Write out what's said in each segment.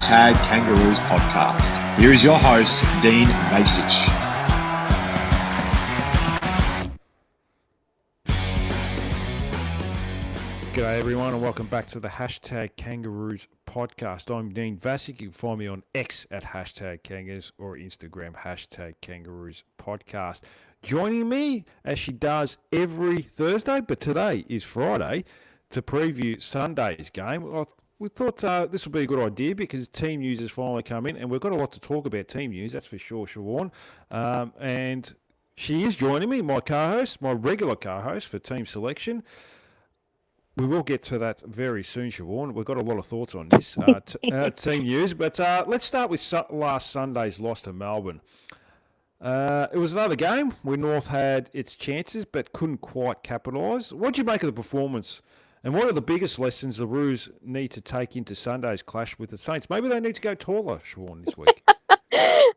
Hashtag Kangaroos podcast. Here is your host, Dean Masich. G'day everyone and welcome back to the Hashtag Kangaroos podcast. I'm Dean Vasic. You can find me on X at Hashtag Kangas or Instagram Hashtag Kangaroos podcast. Joining me as she does every Thursday, but today is Friday, to preview Sunday's game. We thought this would be a good idea because team news has finally come in and we've got a lot to talk about team news, that's for sure, Siobhan. And she is joining me, my co-host, my regular co-host for team selection. We will get to that very soon, Siobhan. We've got a lot of thoughts on this team news. But let's start with last Sunday's loss to Melbourne. It was another game where North had its chances but couldn't quite capitalise. What do you make of the performance? And what are the biggest lessons the Roos need to take into Sunday's clash with the Saints? Maybe they need to go taller, Siobhan, this week.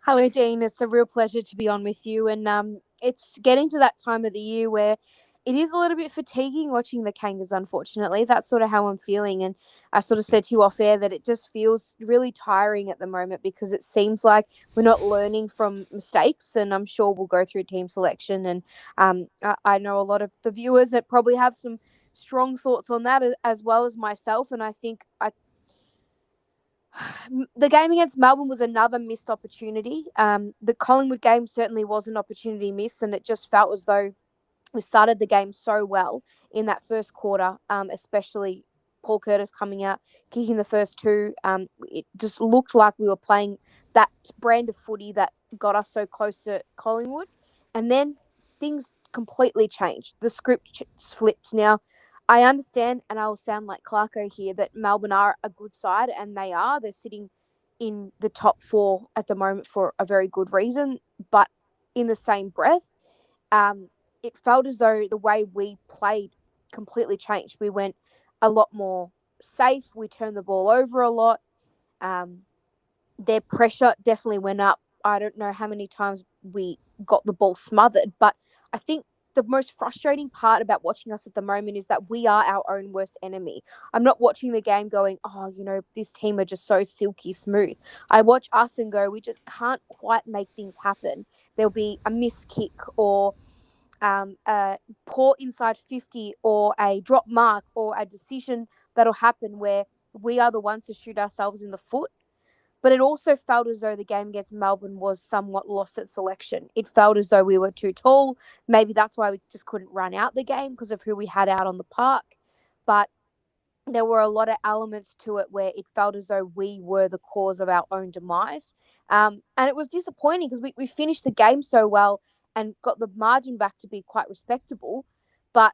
Hello, Dean. It's a real pleasure to be on with you. And it's getting to that time of the year where it is a little bit fatiguing watching the Kangas, unfortunately. That's sort of how I'm feeling. And I sort of said to you off air that it just feels really tiring at the moment because it seems like we're not learning from mistakes. And I'm sure we'll go through team selection. And I know a lot of the viewers that probably have some strong thoughts on that as well as myself. And I think the game against Melbourne was another missed opportunity. The Collingwood game certainly was an opportunity missed, and it just felt as though we started the game so well in that first quarter, especially Paul Curtis coming out, kicking the first two. It just looked like we were playing that brand of footy that got us so close to Collingwood. And then things completely changed. The script flipped. Now, I understand, and I will sound like Clarko here, that Melbourne are a good side, and they are. They're sitting in the top four at the moment for a very good reason. But in the same breath, it felt as though the way we played completely changed. We went a lot more safe. We turned the ball over a lot. Their pressure definitely went up. I don't know how many times we got the ball smothered, but I think the most frustrating part about watching us at the moment is that we are our own worst enemy. I'm not watching the game going, this team are just so silky smooth. I watch us and go, we just can't quite make things happen. There'll be a missed kick or a poor inside 50 or a drop mark or a decision that'll happen where we are the ones to shoot ourselves in the foot. But it also felt as though the game against Melbourne was somewhat lost at selection. It felt as though we were too tall. Maybe that's why we just couldn't run out the game because of who we had out on the park. But there were a lot of elements to it where it felt as though we were the cause of our own demise. And it was disappointing because we finished the game so well and got the margin back to be quite respectable. But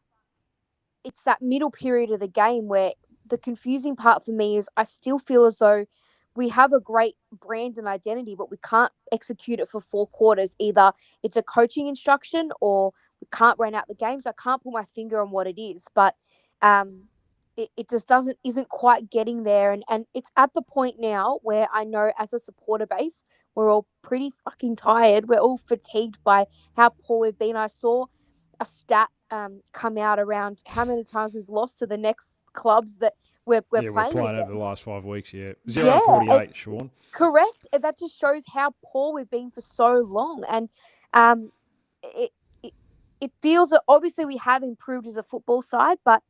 it's that middle period of the game where the confusing part for me is I still feel as though we have a great brand and identity, but we can't execute it for 4 quarters. Either it's a coaching instruction or we can't run out the games. I can't put my finger on what it is, but it just isn't quite getting there. And it's at the point now where I know as a supporter base, we're all pretty fucking tired. We're all fatigued by how poor we've been. I saw a stat come out around how many times we've lost to the next clubs that we're playing against. Over the last 5 weeks, 0-48, Sean. Correct. That just shows how poor we've been for so long. And it feels that obviously we have improved as a football side, but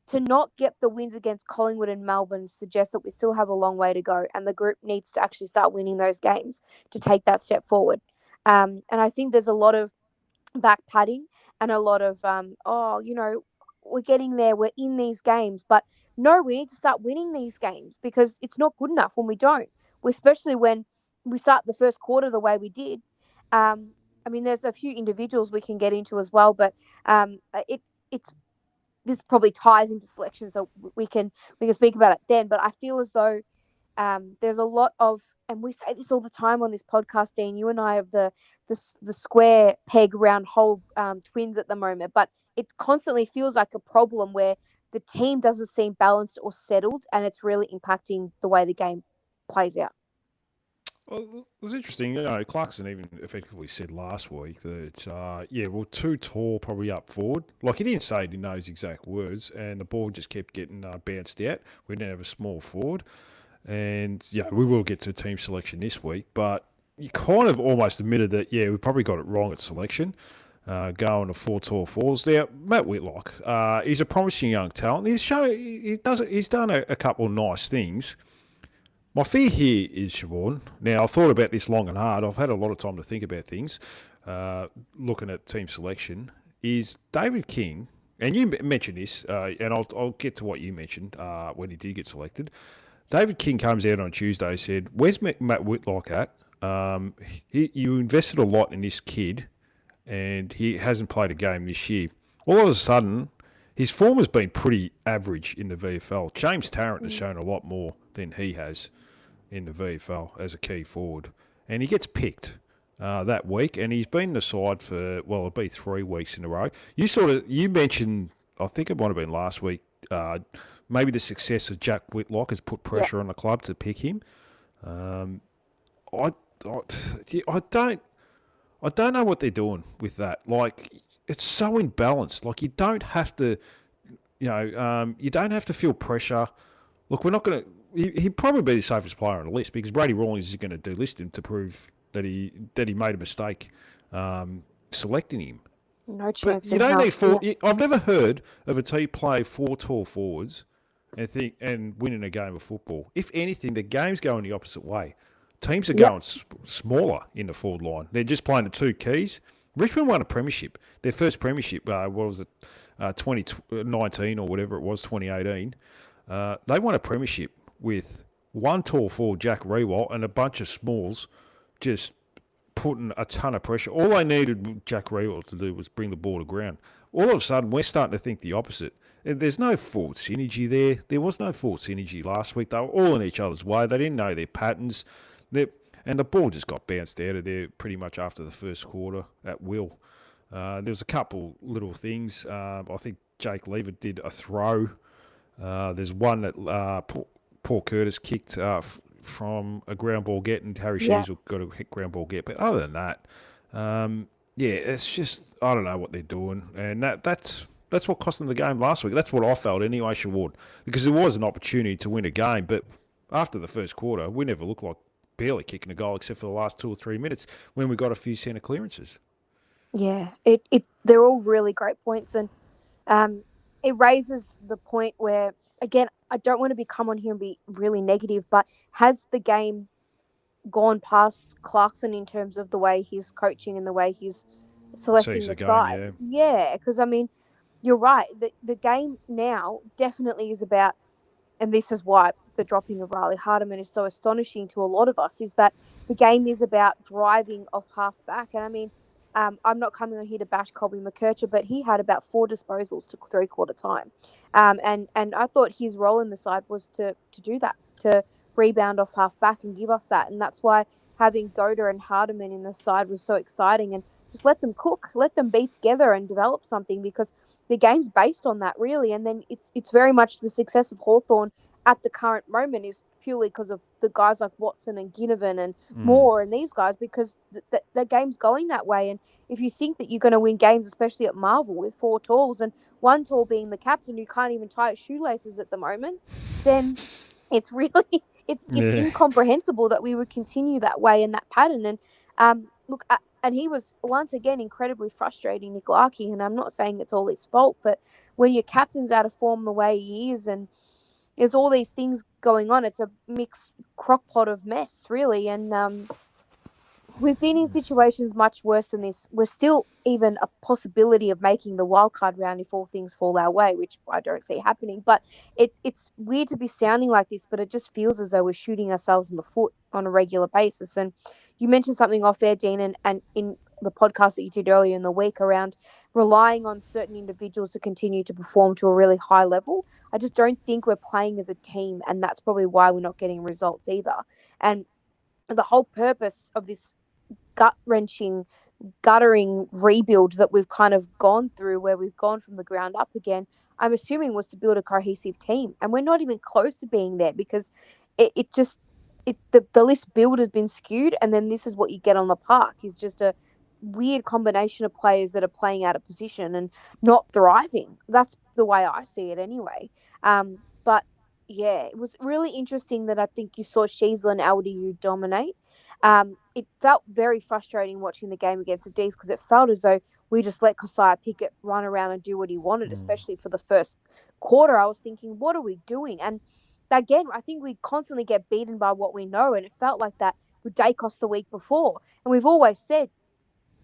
to not get the wins against Collingwood and Melbourne suggests that we still have a long way to go, and the group needs to actually start winning those games to take that step forward. And I think there's a lot of back padding and a lot of, we're getting there, we're in these games. But no, we need to start winning these games because it's not good enough when we don't, especially when we start the first quarter the way we did. There's a few individuals we can get into as well, but this probably ties into selection, so we can speak about it then. But I feel as though there's a lot of, and we say this all the time on this podcast, Dean, you and I have the square peg round hole twins at the moment, but it constantly feels like a problem where the team doesn't seem balanced or settled, and it's really impacting the way the game plays out. Well, it was interesting. Clarkson even effectively said last week that, we're too tall probably up forward. Like, he didn't say it in those exact words, and the ball just kept getting bounced out. We didn't have a small forward. And yeah, we will get to team selection this week, but you kind of almost admitted that, yeah, we probably got it wrong at selection, going to 4 tall fours. Now, Matt Whitlock, he's a promising young talent. He's done a couple of nice things. My fear here is, Siobhan, now I've thought about this long and hard. I've had a lot of time to think about things, looking at team selection, is David King, and you mentioned this, and I'll get to what you mentioned when he did get selected. David King comes out on Tuesday and said, "Where's Matt Whitlock at? You invested a lot in this kid, and he hasn't played a game this year. All of a sudden, his form has been pretty average in the VFL. James Tarrant has shown a lot more than he has in the VFL as a key forward, and he gets picked that week, and he's been in the side for, well, it'll be 3 weeks in a row. You mentioned, I think it might have been last week, maybe the success of Jack Whitlock has put pressure on the club to pick him. I don't know what they're doing with that. Like, it's so imbalanced. Like, you don't have to, you don't have to feel pressure. Look, we're not going to. He'd probably be the safest player on the list because Brady Rawlings is going to delist him to prove that he made a mistake selecting him. No chance. But you don't need four. I've never heard of a team play 4 tall forwards and winning a game of football. If anything, the game's going the opposite way. Teams are going smaller in the forward line. They're just playing the 2 keys. Richmond won a premiership. Their first premiership, what was it, 2019 or whatever it was, 2018. They won a premiership with 1 tall forward, Jack Rewalt, and a bunch of smalls just putting a ton of pressure. All they needed Jack Rewalt to do was bring the ball to ground. All of a sudden, we're starting to think the opposite. There's no forward synergy there. There was no forward synergy last week. They were all in each other's way. They didn't know their patterns. And the ball just got bounced out of there pretty much after the first quarter at will. There's a couple little things. I think Jake Lever did a throw. There's one that Paul Curtis kicked from a ground ball get, and Harry Sheasel got a ground ball get. But other than that, it's just, I don't know what they're doing. And that's what cost them the game last week. That's what I felt anyway, Siobhan, because there was an opportunity to win a game. But after the first quarter, we never looked like barely kicking a goal except for the last 2 or 3 minutes when we got a few centre clearances. Yeah, they're all really great points, and it raises the point where, again, I don't want to come on here and be really negative, but has the game gone past Clarkson in terms of the way he's coaching and the way he's selecting the side? Yeah, because, I mean, you're right. The game now definitely is about, and this is why the dropping of Riley Hardiman is so astonishing to a lot of us, is that the game is about driving off half back. And I mean, I'm not coming on here to bash Colby McKercher, but he had about 4 disposals to 3/4 time. And I thought his role in the side was to do that, to rebound off half back and give us that. And that's why having Goda and Hardiman in the side was so exciting, and just let them cook, let them be together and develop something, because the game's based on that, really. And then it's very much the success of Hawthorn at the current moment is purely because of the guys like Watson and Ginnivan and Moore and these guys, because the game's going that way. And if you think that you're going to win games, especially at Marvel, with 4 talls and 1 tall being the captain who can't even tie his shoelaces at the moment, then it's really it's incomprehensible that we would continue that way in that pattern. And and he was once again incredibly frustrating, Nick Larkey, and I'm not saying it's all his fault, but when your captain's out of form the way he is, and there's all these things going on, it's a mixed crockpot of mess, really. And we've been in situations much worse than this. We're still even a possibility of making the wildcard round if all things fall our way, which I don't see happening. But it's weird to be sounding like this, but it just feels as though we're shooting ourselves in the foot on a regular basis. And you mentioned something off air, Dean, and in the podcast that you did earlier in the week around relying on certain individuals to continue to perform to a really high level. I just don't think we're playing as a team, and that's probably why we're not getting results either. And the whole purpose of this gut-wrenching, guttering rebuild that we've kind of gone through, where we've gone from the ground up again, I'm assuming was to build a cohesive team. And we're not even close to being there, because the list build has been skewed, and then this is what you get on the park, is just a weird combination of players that are playing out of position and not thriving. That's the way I see it anyway. But it was really interesting that I think you saw Sheasel and LDU dominate. It felt very frustrating watching the game against the D's because it felt as though we just let Kosiah Pickett run around and do what he wanted, especially for the first quarter. I was thinking, what are we doing? And again, I think we constantly get beaten by what we know, and it felt like that with Dacos the week before. And we've always said,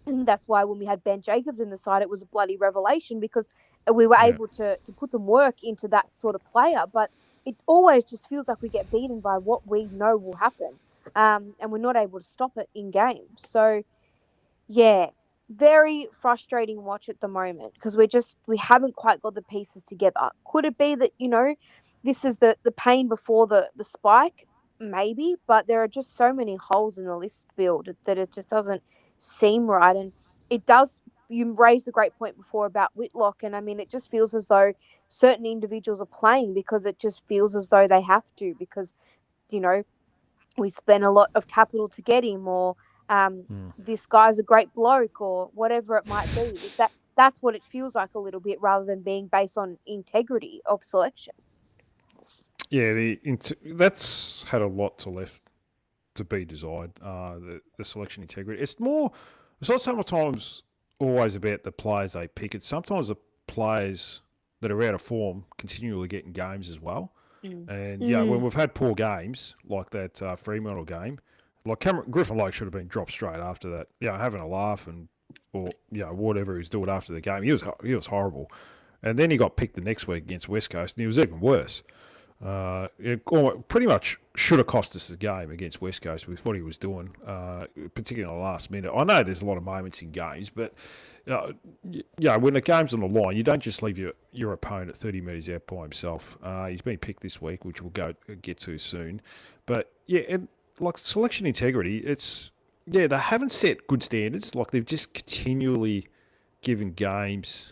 I think that's why when we had Ben Jacobs in the side, it was a bloody revelation because we were able to put some work into that sort of player. But it always just feels like we get beaten by what we know will happen. And we're not able to stop it in game. So, yeah, very frustrating watch at the moment because we haven't quite got the pieces together. Could it be that, this is the pain before the spike? Maybe, but there are just so many holes in the list build that it just doesn't seem right. And it does, you raised a great point before about Whitlock. And I mean, it just feels as though certain individuals are playing because it just feels as though they have to because, we spent a lot of capital to get him or this guy's a great bloke or whatever it might be. That's what it feels like a little bit rather than being based on integrity of selection. Yeah, that's had a lot to be desired, the selection integrity. It's not sometimes always about the players they pick. It's sometimes the players that are out of form continually getting games as well. And, when we've had poor games, like that Fremantle game, like Griffin Lake should have been dropped straight after that, having a laugh or whatever he was doing after the game. He was horrible. And then he got picked the next week against West Coast, and he was even worse. It pretty much should have cost us the game against West Coast with what he was doing, particularly in the last minute. I know there's a lot of moments in games, but when the game's on the line, you don't just leave your opponent 30 metres out by himself. He's been picked this week, which we'll get to soon. But and like selection integrity, they haven't set good standards. Like they've just continually given games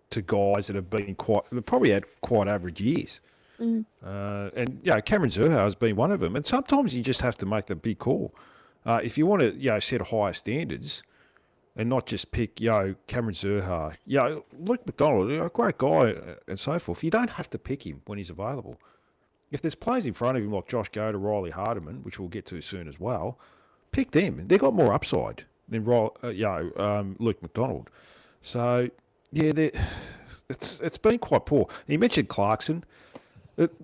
to guys that have been they've probably had quite average years. And Cameron Zurhaar has been one of them. And sometimes you just have to make the big call. If you want to set higher standards and not just pick Cameron Zurhaar, Luke McDonald, a great guy and so forth. You don't have to pick him when he's available. If there's players in front of him like Josh Goad or Riley Hardiman, which we'll get to soon as well, pick them. They've got more upside than Luke McDonald. So it's been quite poor. And you mentioned Clarkson.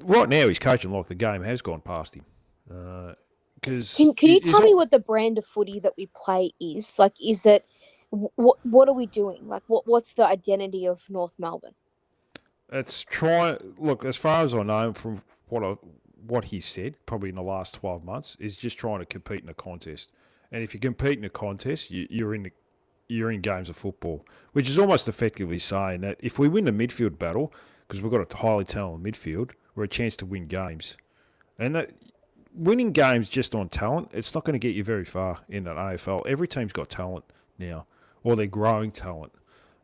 Right now, he's coaching like the game has gone past him. Can you tell me what the brand of footy that we play is? Like, is it what are we doing? Like, what's the identity of North Melbourne? It's look, as far as I know from what he said, probably in the last 12 months, is just trying to compete in a contest. And if you compete in a contest, you're in games of football, which is almost effectively saying that if we win the midfield battle, because we've got a highly talented midfield, we're a chance to win games. And winning games just on talent, it's not going to get you very far in an AFL. Every team's got talent now, or they're growing talent.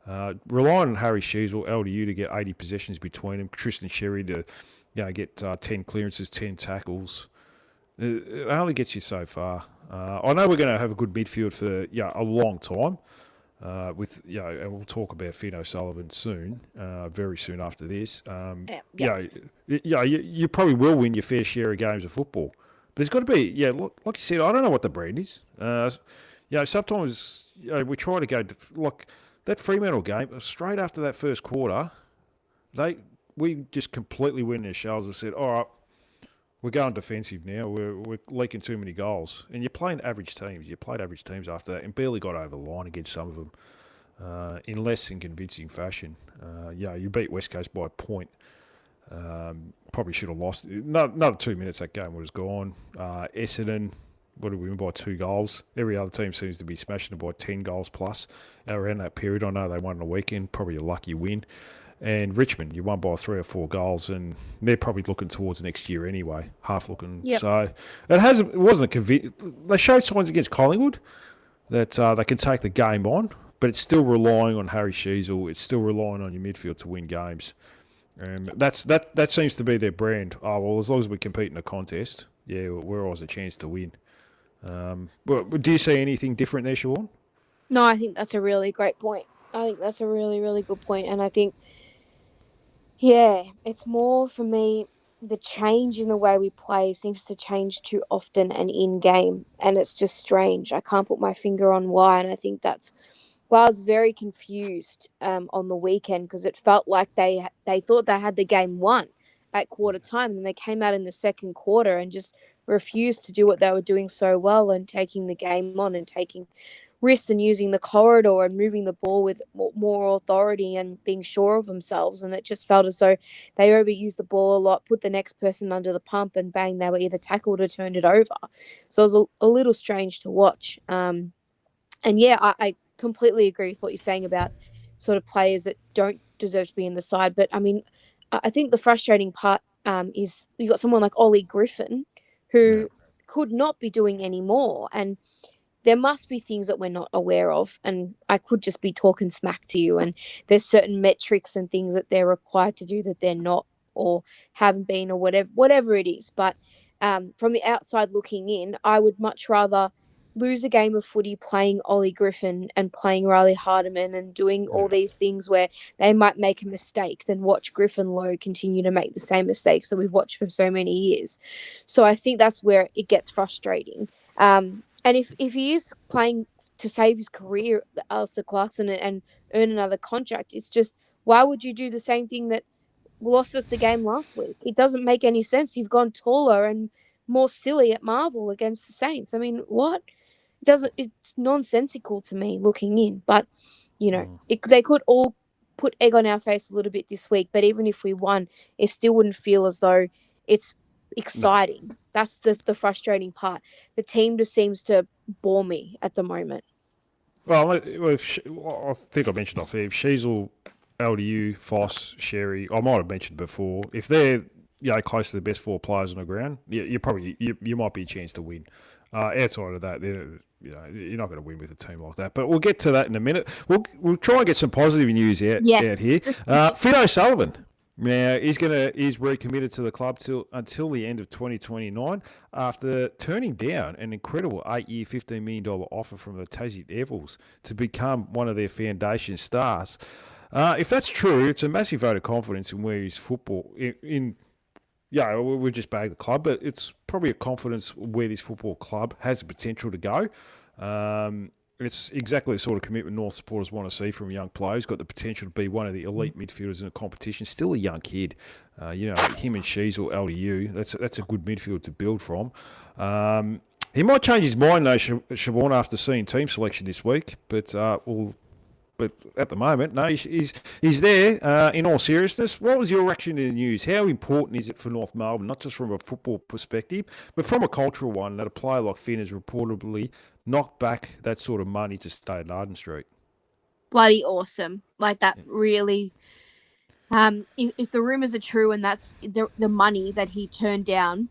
Relying on Harry Sheasel, LDU to get 80 possessions between them, Tristan Sherry to get 10 clearances, 10 tackles. It only gets you so far. I know we're going to have a good midfield for a long time. And we'll talk about Finn O'Sullivan soon, very soon after this. You probably will win your fair share of games of football. But there's got to be, like you said, I don't know what the brand is. Sometimes we try to go, like that Fremantle game, straight after that first quarter, we just completely went in their shells and said, all right, we're going defensive now. We're leaking too many goals. And you're playing average teams. You played average teams after that and barely got over the line against some of them in less than convincing fashion. You beat West Coast by a point. Probably should have lost. Another 2 minutes, that game would have gone. Essendon, what did we win by 2 goals? Every other team seems to be smashing it by 10 goals plus around that period. I know they won on the weekend. Probably a lucky win. And Richmond, you won by 3 or 4 goals, and they're probably looking towards next year anyway, half looking. Yep. So it wasn't they showed signs against Collingwood that they can take the game on, but it's still relying on Harry Sheasel. It's still relying on your midfield to win games. And that seems to be their brand. Oh, well, as long as we compete in a contest, we're always a chance to win. But do you see anything different there, Siobhan? No, I think that's a really great point. I think that's a really, really good point. And I think, it's more for me, the change in the way we play seems to change too often and in game, and it's just strange. I can't put my finger on why, and I think that's why I was very confused on the weekend, because it felt like they thought they had the game won at quarter time, and they came out in the second quarter and just refused to do what they were doing so well and taking the game on and taking risks and using the corridor and moving the ball with more authority and being sure of themselves. And it just felt as though they overused the ball a lot, put the next person under the pump, and bang, they were either tackled or turned it over. So it was a little strange to watch. And yeah, I completely agree with what you're saying about sort of players that don't deserve to be in the side. But I mean, I think the frustrating part is you got someone like Ollie Griffin who could not be doing any more. And there must be things that we're not aware of. And I could just be talking smack to you. And there's certain metrics and things that they're required to do that they're not or haven't been or whatever it is. But from the outside looking in, I would much rather lose a game of footy playing Ollie Griffin and playing Riley Hardiman and doing all these things where they might make a mistake than watch Griffin Lowe continue to make the same mistakes that we've watched for so many years. So I think that's where it gets frustrating. And if he is playing to save his career, Alistair Clarkson, and earn another contract, it's just, why would you do the same thing that lost us the game last week? It doesn't make any sense. You've gone taller and more silly at Marvel against the Saints. I mean, what? It's nonsensical to me looking in. But, they could all put egg on our face a little bit this week. But even if we won, it still wouldn't feel as though it's exciting. No. That's the frustrating part. The team just seems to bore me at the moment. Well, I think I mentioned off here, if Sheasel, LDU, Foss, Sherry, I might have mentioned before, if they're close to the best four players on the ground, you might be a chance to win. Outside of that, you're not going to win with a team like that. But we'll get to that in a minute. We'll try and get some positive news out here. Finn O'Sullivan. Now, he's recommitted to the club until the end of 2029 after turning down an incredible 8-year, $15 million offer from the Tassie Devils to become one of their foundation stars. If that's true, it's a massive vote of confidence in where his football we've just bagged the club, but it's probably a confidence where this football club has the potential to go. It's exactly the sort of commitment North supporters want to see from young players. Got the potential to be one of the elite midfielders in the competition. Still a young kid. Him and Sheasel, LDU, that's a good midfield to build from. He might change his mind, though, Siobhan, after seeing team selection this week. But at the moment, no, he's there. In all seriousness, what was your reaction to the news? How important is it for North Melbourne, not just from a football perspective, but from a cultural one, that a player like Finn has reportedly knocked back that sort of money to stay at Arden Street? Bloody awesome. Like that really... if the rumours are true and that's the money that he turned down,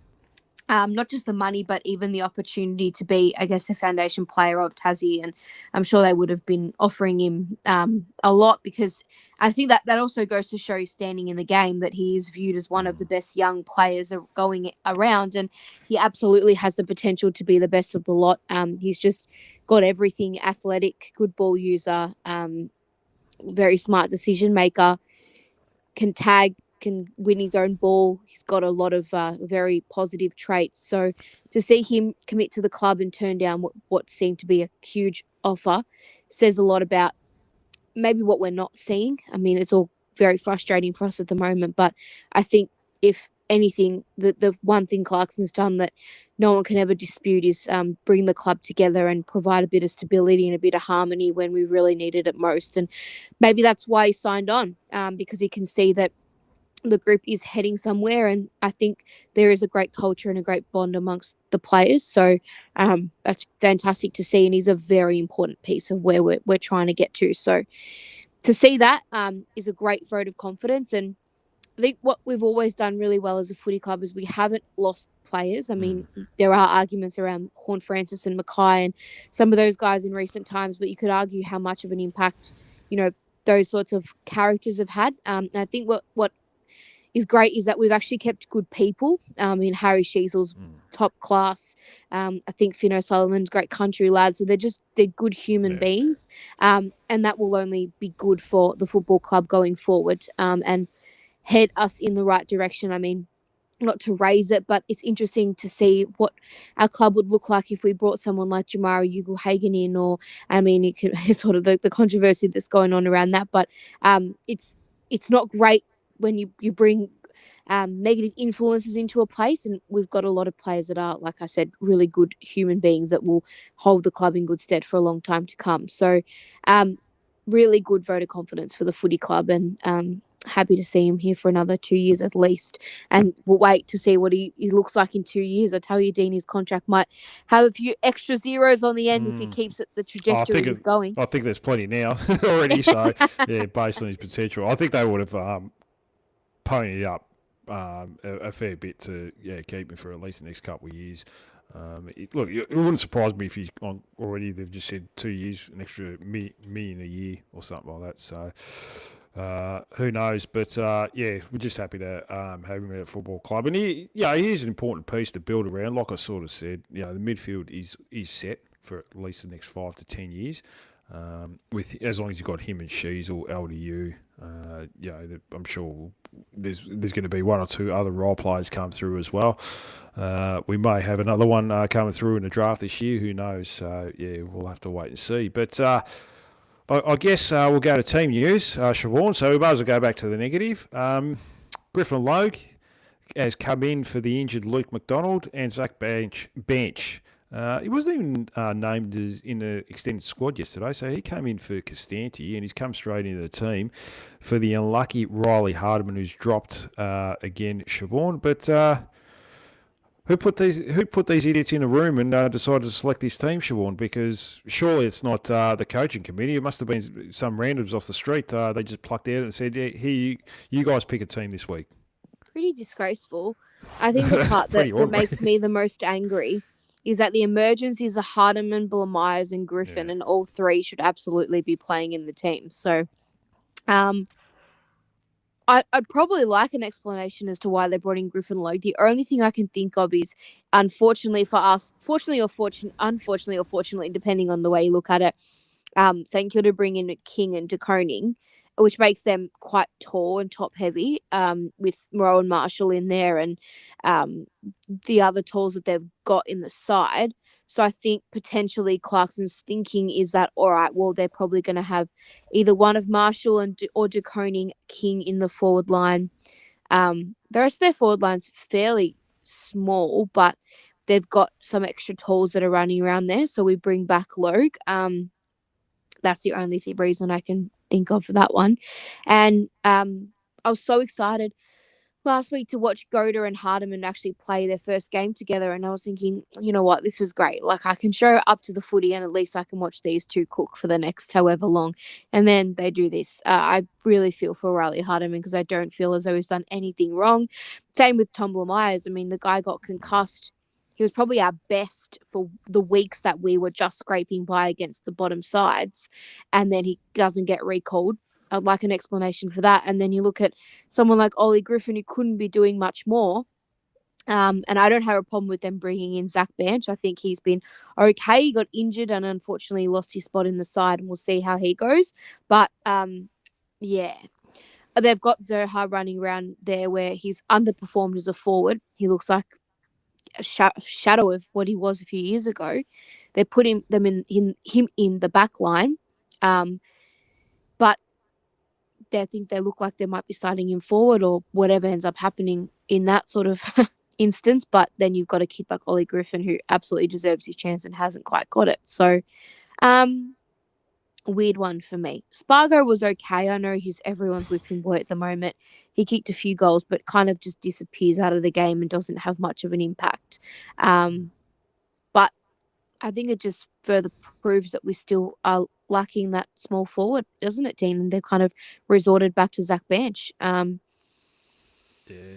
not just the money, but even the opportunity to be, I guess, a foundation player of Tassie. And I'm sure they would have been offering him a lot, because I think that also goes to show his standing in the game, that he is viewed as one of the best young players going around. And he absolutely has the potential to be the best of the lot. He's just got everything: athletic, good ball user, very smart decision maker, can tag, can win his own ball. He's got a lot of very positive traits. So to see him commit to the club and turn down what seemed to be a huge offer says a lot about maybe what we're not seeing. I mean, it's all very frustrating for us at the moment, but I think if anything, the one thing Clarkson's done that no one can ever dispute is bring the club together and provide a bit of stability and a bit of harmony when we really needed it most. And maybe that's why he signed on, because he can see that the group is heading somewhere, and I think there is a great culture and a great bond amongst the players. So that's fantastic to see, and he's a very important piece of where we're trying to get to. So to see that is a great vote of confidence. And I think what we've always done really well as a footy club is we haven't lost players. I mean, there are arguments around Horn Francis and Mackay and some of those guys in recent times, but you could argue how much of an impact, those sorts of characters have had. And I think what is great is that we've actually kept good people. In Harry Sheasel's top class. I think Finn O'Sullivan's great country lad. So they're good human beings. And that will only be good for the football club going forward, and head us in the right direction. I mean, not to raise it, but it's interesting to see what our club would look like if we brought someone like Jamara Ugle-Hagan in, or I mean, it's sort of the controversy that's going on around that, but it's not great when you bring negative influences into a place, and we've got a lot of players that are, like I said, really good human beings that will hold the club in good stead for a long time to come. So, really good vote of confidence for the footy club, and happy to see him here for another 2 years at least. And we'll wait to see what he looks like in 2 years. I tell you, Dean, his contract might have a few extra zeros on the end if he keeps it the trajectory he's going. I think there's plenty now already. So, yeah, based on his potential, I think they would have ponied up a fair bit to keep him for at least the next couple of years. Look, it wouldn't surprise me if he's on already. They've just said 2 years, an extra million a year or something like that. So who knows? But we're just happy to have him at a football club, and he is an important piece to build around. Like I sort of said, the midfield is set for at least the next 5 to 10 years. With as long as you've got him and Shees or LDU, I'm sure there's going to be one or two other role players come through as well. We may have another one coming through in the draft this year. Who knows? So we'll have to wait and see. But I guess we'll go to team news, Siobhan. So we might as well go back to the negative. Griffin Logue has come in for the injured Luke McDonald, and Zach Bench. He wasn't even named as in the extended squad yesterday, so he came in for Costanti, and he's come straight into the team for the unlucky Riley Hardiman, who's dropped again, Siobhan. But who put these idiots in a room and decided to select this team, Siobhan? Because surely it's not the coaching committee. It must have been some randoms off the street. They just plucked out and said, "Here, you guys pick a team this week." Pretty disgraceful. I think the part that makes me the most angry is that the emergencies are Hardiman, Blamires, and Griffin, and all three should absolutely be playing in the team. So, I'd probably like an explanation as to why they brought in Griffin Logue. The only thing I can think of is, unfortunately for us, unfortunately or fortunately, depending on the way you look at it, St Kilda bring in King and De Koning, which makes them quite tall and top heavy, with Moreau and Marshall in there, and the other talls that they've got in the side. So I think potentially Clarkson's thinking is that, all right, well, they're probably going to have either one of Marshall or De Koning, King in the forward line. The rest of their forward line's fairly small, but they've got some extra talls that are running around there. So we bring back Logue. That's the only reason I can think of for that one. And I was so excited last week to watch Goda and Hardiman actually play their first game together, and I was thinking, you know what, this is great. Like, I can show up to the footy and at least I can watch these two cook for the next however long. And then they do this. I really feel for Riley Hardiman because I don't feel as though he's done anything wrong. Same with Tom Myers. I mean, the guy got concussed. He was probably our best for the weeks that we were just scraping by against the bottom sides, and then he doesn't get recalled. I'd like an explanation for that. And then you look at someone like Ollie Griffin, who couldn't be doing much more. And I don't have a problem with them bringing in Zach Bench. I think he's been okay. He got injured and unfortunately lost his spot in the side, and we'll see how he goes. But, they've got Zerha running around there where he's underperformed as a forward. He looks like a shadow of what he was a few years ago. They put him in the back line. But they look like they might be starting him forward or whatever ends up happening in that sort of instance. But then you've got a kid like Ollie Griffin who absolutely deserves his chance and hasn't quite got it. So, weird one for me. Spargo was okay. I know he's everyone's whipping boy at the moment. He kicked a few goals, but kind of just disappears out of the game and doesn't have much of an impact. But I think it just further proves that we still are lacking that small forward, doesn't it, Dean? And they've kind of resorted back to Zach Bench. They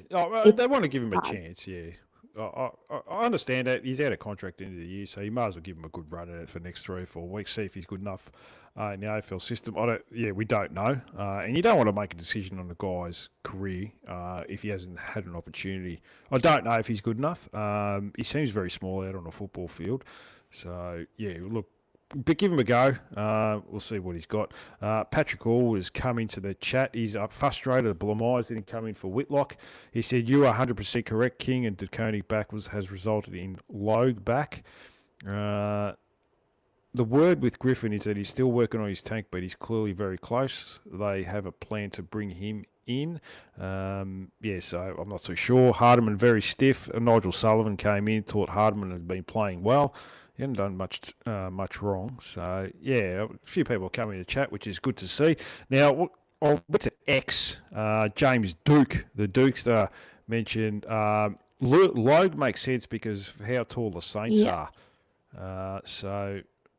want to give him a chance, I understand that he's out of contract at the end of the year, so you might as well give him a good run at it for the next 3 or 4 weeks, see if he's good enough in the AFL system. We don't know. And you don't want to make a decision on the guy's career if he hasn't had an opportunity. I don't know if he's good enough. He seems very small out on a football field. So, look, but give him a go. We'll see what he's got. Patrick Hall has come into the chat. He's frustrated that Blamires didn't come in for Whitlock. He said, "You are 100% correct, King, and De Koning back has resulted in Logue back." The word with Griffin is that he's still working on his tank, but he's clearly very close. They have a plan to bring him in. So I'm not so sure. Hardiman very stiff. Nigel Sullivan came in, thought Hardiman had been playing well. He hadn't done much wrong. So, yeah, a few people coming to chat, which is good to see. Now, I'll get to X. James Duke, the Dukester, mentioned Logue makes sense because of how tall the Saints are.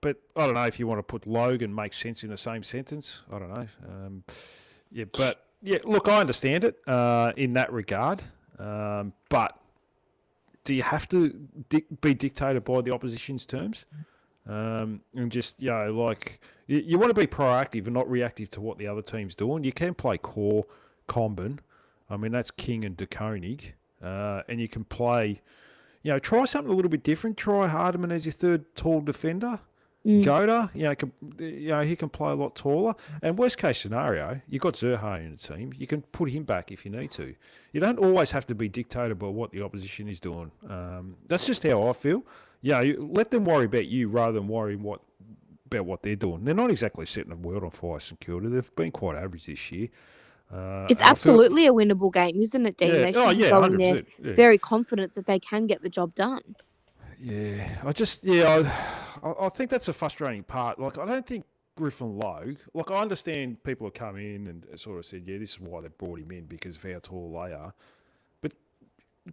But I don't know if you want to put Logue and make sense in the same sentence. I don't know. Look, I understand it in that regard. But do you have to be dictated by the opposition's terms? And just, you want to be proactive and not reactive to what the other team's doing. You can play core, Comben. I mean, that's King and De Koning. And you can play, try something a little bit different. Try Hardiman as your third tall defender. Goda, he can play a lot taller. And worst case scenario, you've got Zerha in the team. You can put him back if you need to. You don't always have to be dictated by what the opposition is doing. That's just how I feel. Let them worry about you rather than worry about what they're doing. They're not exactly setting the world on fire, St Kilda. They've been quite average this year. It's absolutely a winnable game, isn't it, Dean? They should go in there very confident that they can get the job done. Yeah, I think that's a frustrating part. Like, I don't think Griffin Logue, like, I understand people have come in and sort of said, this is why they brought him in because of how tall they are. But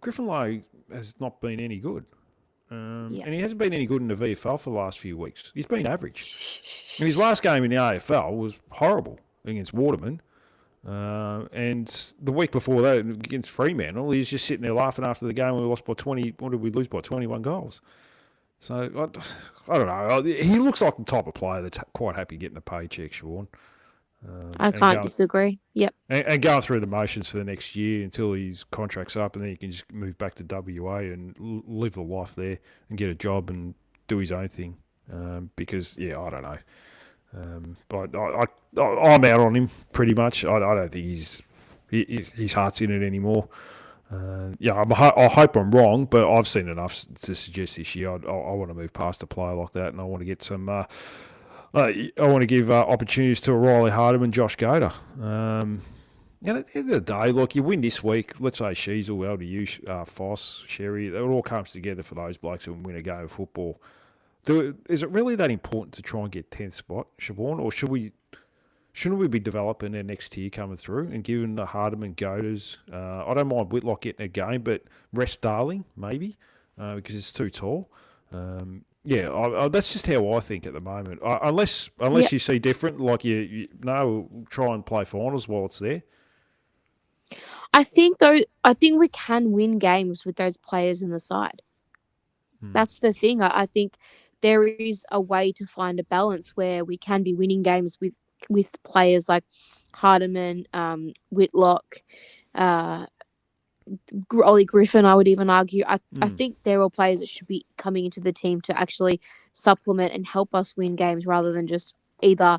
Griffin Logue has not been any good. And he hasn't been any good in the VFL for the last few weeks. He's been average. And his last game in the AFL was horrible against Waterman. And the week before that against Fremantle, he's just sitting there laughing after the game. We lost by 20. What did we lose by? 21 goals. So I don't know. He looks like the type of player that's quite happy getting a paycheck, Sean. I can't disagree. Yep. And going through the motions for the next year until his contract's up, and then he can just move back to WA and live the life there and get a job and do his own thing. Because I don't know. But I'm out on him pretty much. I don't think his heart's in it anymore. I hope I'm wrong, but I've seen enough to suggest this year I want to move past a player like that, and I want to get some. I want to give opportunities to Riley Hardiman and Josh Goda. At the end of the day, look, you win this week. Let's say Sheasel, LDU, Foss, Sherry. It all comes together for those blokes who win a game of football. Is it really that important to try and get 10th spot, Siobhan, or shouldn't we be developing our next tier coming through and giving the Hardiman Godas? I don't mind Whitlock getting a game, but rest Darling maybe because it's too tall. That's just how I think at the moment. Unless you see different, like you try and play finals while it's there. I think we can win games with those players in the side. That's the thing. I think there is a way to find a balance where we can be winning games with players like Hardiman, Whitlock, Ollie Griffin, I would even argue. I think they're all players that should be coming into the team to actually supplement and help us win games rather than just either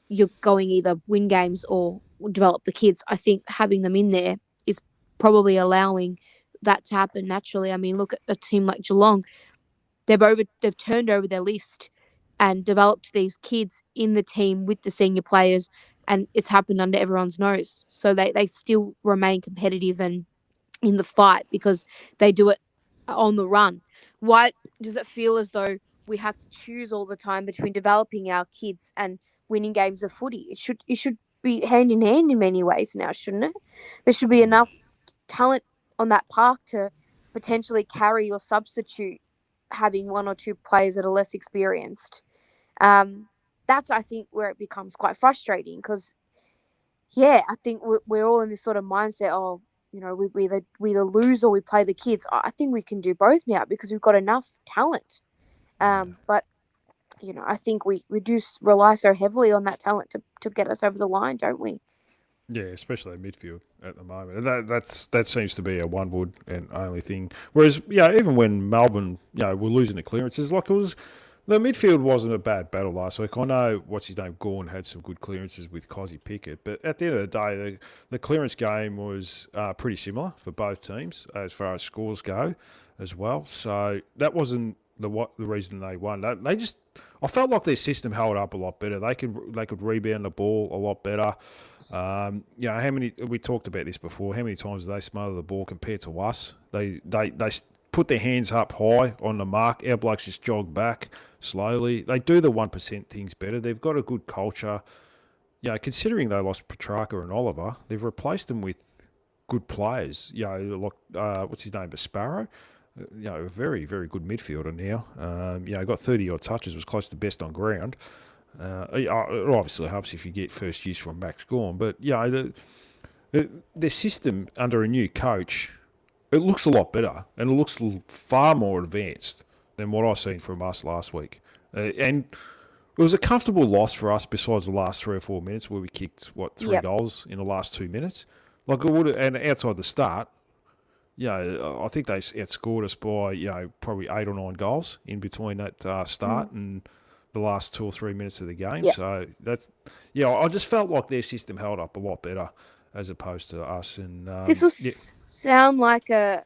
win games or develop the kids. I think having them in there is probably allowing that to happen naturally. I mean, look at a team like Geelong. They've turned over their list and developed these kids in the team with the senior players, and it's happened under everyone's nose. So they still remain competitive and in the fight because they do it on the run. Why does it feel as though we have to choose all the time between developing our kids and winning games of footy? It should be hand in hand in many ways now, shouldn't it? There should be enough talent on that park to potentially carry or substitute having one or two players that are less experienced. That's, I think, where it becomes quite frustrating because, I think we're all in this sort of mindset, we either lose or we play the kids. I think we can do both now because we've got enough talent. But, I think we do rely so heavily on that talent to get us over the line, don't we? Yeah, especially in midfield at the moment. And that seems to be a one wood and only thing. Whereas, even when Melbourne, were losing the clearances, like there The midfield wasn't a bad battle last week. I know what's his name, Gorn, had some good clearances with Cozzy Pickett, but at the end of the day, the clearance game was pretty similar for both teams as far as scores go, as well. So that wasn't the reason they won. They just, I felt like their system held up a lot better. They could rebound the ball a lot better. How many, we talked about this before, how many times did they smother the ball compared to us? They put their hands up high on the mark. Our blokes just jog back slowly. They do the 1% things better. They've got a good culture. Considering they lost Petrarca and Oliver, they've replaced them with good players. Like what's his name, Sparrow? A very, very good midfielder now. Got 30-odd touches, was close to best on ground. It obviously helps if you get first use from Max Gorn. But, their system under a new coach, it looks a lot better and it looks far more advanced than what I've seen from us last week. And it was a comfortable loss for us besides the last 3 or 4 minutes where we kicked, 3 goals in the last 2 minutes. Like it would, and outside the start, I think they outscored us by, probably 8 or 9 goals in between that start and the last 2 or 3 minutes of the game. Yeah. So that's, I just felt like their system held up a lot better as opposed to us. And this will sound like a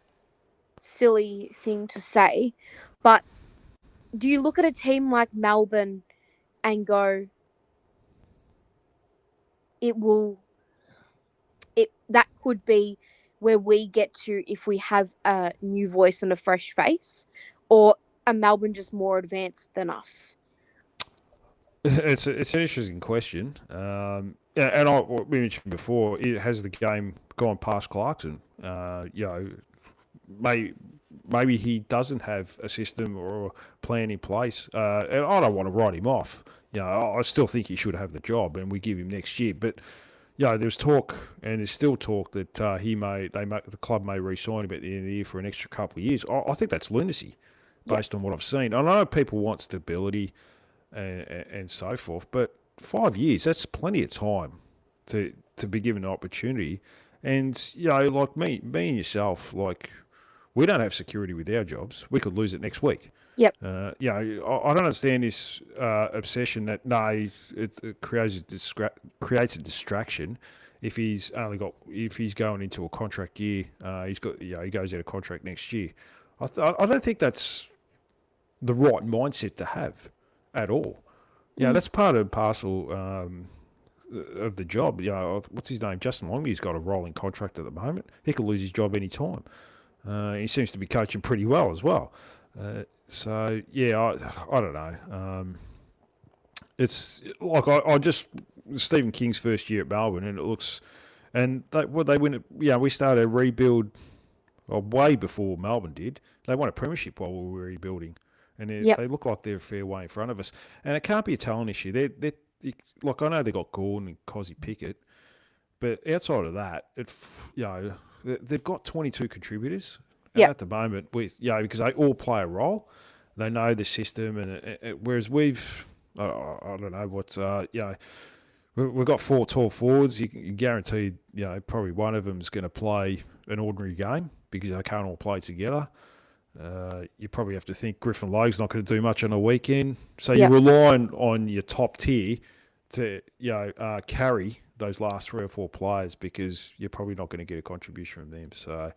silly thing to say, but do you look at a team like Melbourne and go, that could be where we get to if we have a new voice and a fresh face, or are Melbourne just more advanced than us? It's an interesting question. And we mentioned before, has the game gone past Clarkson? Maybe he doesn't have a system or a plan in place. And I don't want to write him off. I still think he should have the job, and we give him next year. But there's talk, and there's still talk that the club may re-sign him at the end of the year for an extra couple of years. I think that's lunacy, based on what I've seen. I know people want stability and so forth, but 5 years, that's plenty of time to be given an opportunity. And like me and yourself, like, we don't have security with our jobs. We could lose it next week. Yep. I don't understand this obsession that it creates a distraction. If he's going into a contract year, he goes out of contract next year. I don't think that's the right mindset to have at all. That's part and parcel of the job. What's his name? Justin Longmuir's got a rolling contract at the moment. He could lose his job any time. He seems to be coaching pretty well as well. I don't know. It's like I just Stephen King's first year at Melbourne, and it looks, and they win it. We started a rebuild way before Melbourne did. They won a premiership while we were rebuilding, and they look like they're a fair way in front of us. And it can't be a talent issue. They like, I know they got Gordon and Cozzy Pickett, but outside of that, they've got 22 contributors. And at the moment, because they all play a role, they know the system, and whereas we've, I don't know what's, we've got 4 tall forwards. You guarantee, probably one of them is going to play an ordinary game because they can't all play together. You probably have to think Griffin Logue's not going to do much on a weekend, so you rely on your top tier to carry those last 3 or 4 players because you're probably not going to get a contribution from them. So,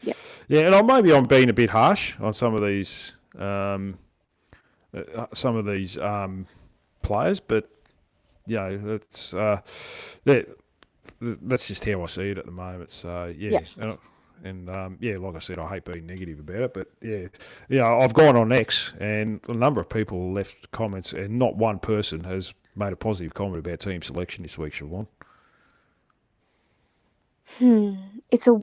and maybe I'm being a bit harsh on some of these players, but that's just how I see it at the moment. So like I said, I hate being negative about it, but I've gone on X and a number of people left comments, and not one person has made a positive comment about team selection this week, Siobhan. It's a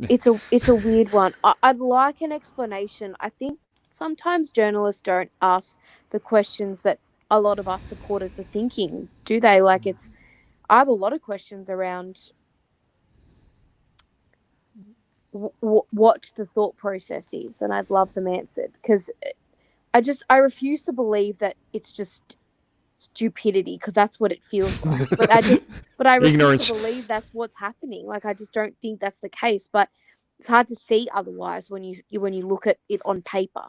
weird one. I'd like an explanation. I think sometimes journalists don't ask the questions that a lot of us supporters are thinking, do they? Like, I have a lot of questions around what the thought process is, and I'd love them answered, because I refuse to believe that it's just stupidity, because that's what it feels like. But I refuse Ignorance. to believe that's what's happening. Like, I just don't think that's the case. But it's hard to see otherwise when you look at it on paper.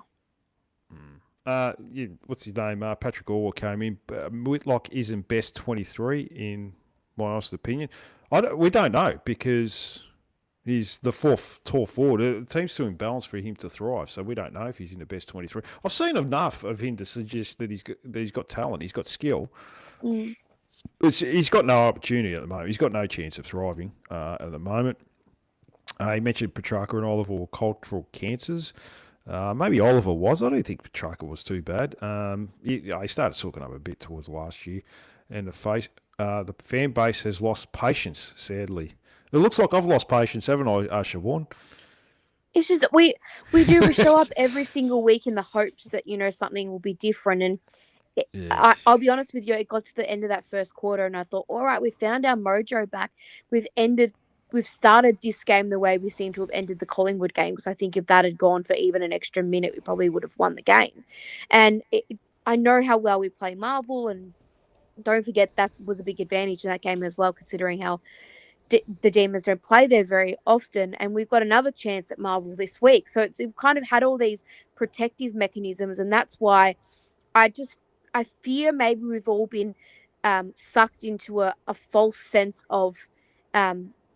what's his name? Patrick Orwell came in. Whitlock isn't best 23 in my honest opinion. We don't know because he's the fourth tall forward. It seems too imbalanced for him to thrive, so we don't know if he's in the best 23. I've seen enough of him to suggest that he's got talent, he's got skill. He's got no opportunity at the moment. He's got no chance of thriving at the moment. He mentioned Petrarca and Oliver were cultural cancers. Maybe Oliver was. I don't think Petrarca was too bad. He started talking up a bit towards last year, and the fan base has lost patience. Sadly, it looks like I've lost patience, haven't I, Siobhan? It's just that we show up every single week in the hopes that something will be different. And I'll be honest with you, it got to the end of that first quarter, and I thought, all right, we found our mojo back. We've started this game the way we seem to have ended the Collingwood game, because I think if that had gone for even an extra minute, we probably would have won the game. And I know how well we play Marvel, and don't forget that was a big advantage in that game as well, considering how the Demons don't play there very often. And we've got another chance at Marvel this week. So it's kind of had all these protective mechanisms, and that's why I fear maybe we've all been sucked into a false sense of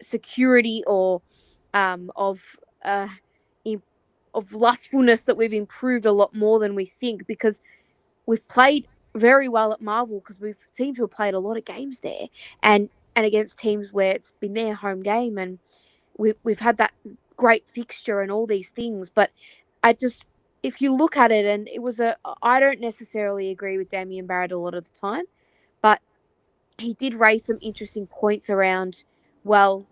security or of lustfulness that we've improved a lot more than we think, because we've played very well at Marvel, because we've seemed to have played a lot of games there and against teams where it's been their home game, and we've had that great fixture and all these things. But if you look at it, and I don't necessarily agree with Damien Barrett a lot of the time, but he did raise some interesting points around, well,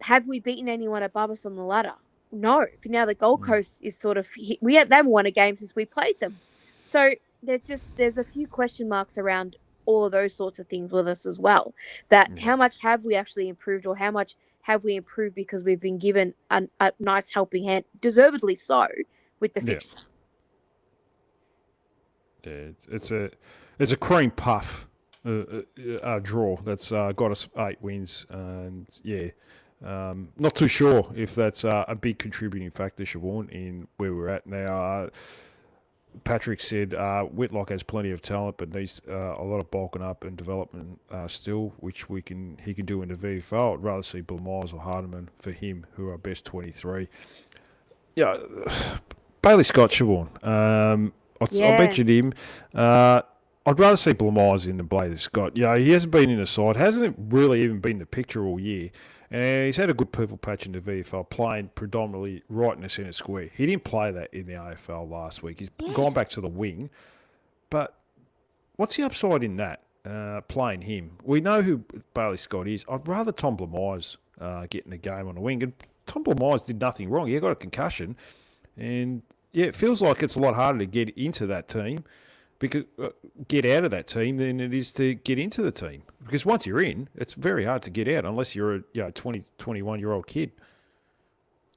have we beaten anyone above us on the ladder? No. Now the Gold Coast is sort of, they haven't won a game since we played them. So there's a few question marks around all of those sorts of things with us as well. That how much have we actually improved, or how much have we improved because we've been given a nice helping hand, deservedly so, with the fixture. Yeah, it's a cream puff draw that's got us 8 wins, and not too sure if that's a big contributing factor, Siobhan, in where we're at now. Patrick said Whitlock has plenty of talent, but needs a lot of bulking up and development still, which he can do in the VFL. I'd rather see Blamires or Hardiman for him, who are best 23. Yeah, Bailey Scott, Siobhan. I mentioned him. I'd rather see Blamires in than Bailey Scott. Yeah, he hasn't been in the side, hasn't really even been in the picture all year. And he's had a good purple patch in the VFL, playing predominantly right in the centre square. He didn't play that in the AFL last week. He's gone back to the wing. But what's the upside in that, playing him? We know who Bailey Scott is. I'd rather Tom Blamires get in the game on the wing. And Tom Blamires did nothing wrong. He got a concussion. And, it feels like it's a lot harder to get into that team, because get out of that team than it is to get into the team. Because once you're in, it's very hard to get out unless you're a 20, 21-year-old kid.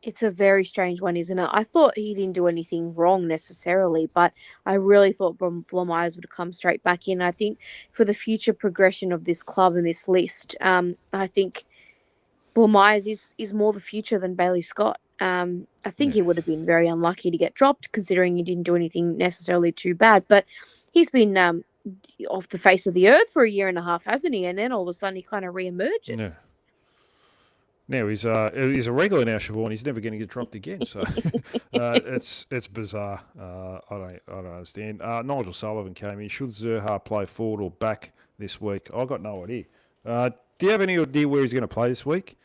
It's a very strange one, isn't it? I thought he didn't do anything wrong necessarily, but I really thought Blamires would come straight back in. I think for the future progression of this club and this list, I think Blamires is more the future than Bailey Scott. I think he would have been very unlucky to get dropped, considering he didn't do anything necessarily too bad. But he's been off the face of the earth for a year and a half, hasn't he? And then all of a sudden he kind of reemerges. Now he's a regular now, Siobhan. He's never going to get dropped again. So it's bizarre. I don't understand. Nigel Sullivan came in. Should Zerha play forward or back this week? I got no idea. Do you have any idea where he's going to play this week?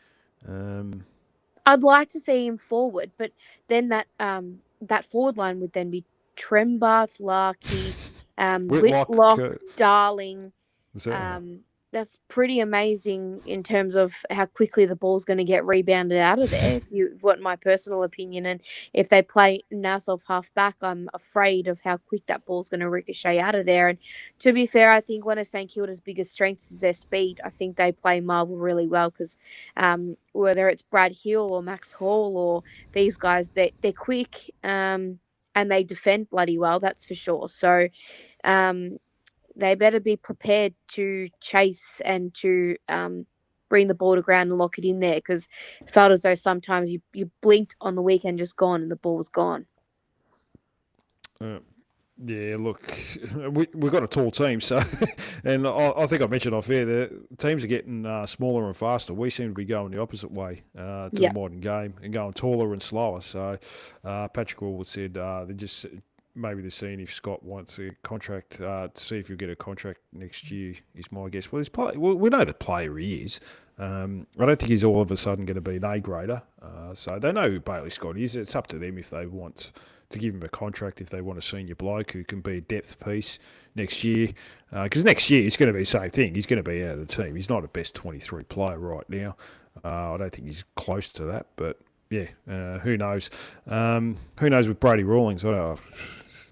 I'd like to see him forward, but then that forward line would then be Trembath, Larkey, Whitlock, Darling. That's pretty amazing in terms of how quickly the ball's going to get rebounded out of there, if you want my personal opinion. And if they play Nassau half back, I'm afraid of how quick that ball's going to ricochet out of there. And to be fair, I think one of St Kilda's biggest strengths is their speed. I think they play Marvel really well, because whether it's Brad Hill or Max Hall or these guys, they're quick and they defend bloody well, that's for sure. So they better be prepared to chase and to bring the ball to ground and lock it in there, because it felt as though sometimes you blinked on the weekend, just gone, and the ball was gone. Yeah, look, we've got a tall team, so and I think I mentioned off air the teams are getting smaller and faster. We seem to be going the opposite way to the Yeah. modern game and going taller and slower. So Patrick Allwood said maybe they're seeing if Scott wants a contract to see if he'll get a contract next year. Is my guess. Well, we know the player he is. I don't think he's all of a sudden going to be an A grader. So they know who Bailey Scott is. It's up to them if they want to give him a contract, if they want a senior bloke who can be a depth piece next year. Because next year it's going to be the same thing. He's going to be out of the team. He's not a best 23 player right now. I don't think he's close to that, but yeah, who knows? Who knows with Brady Rawlings? I don't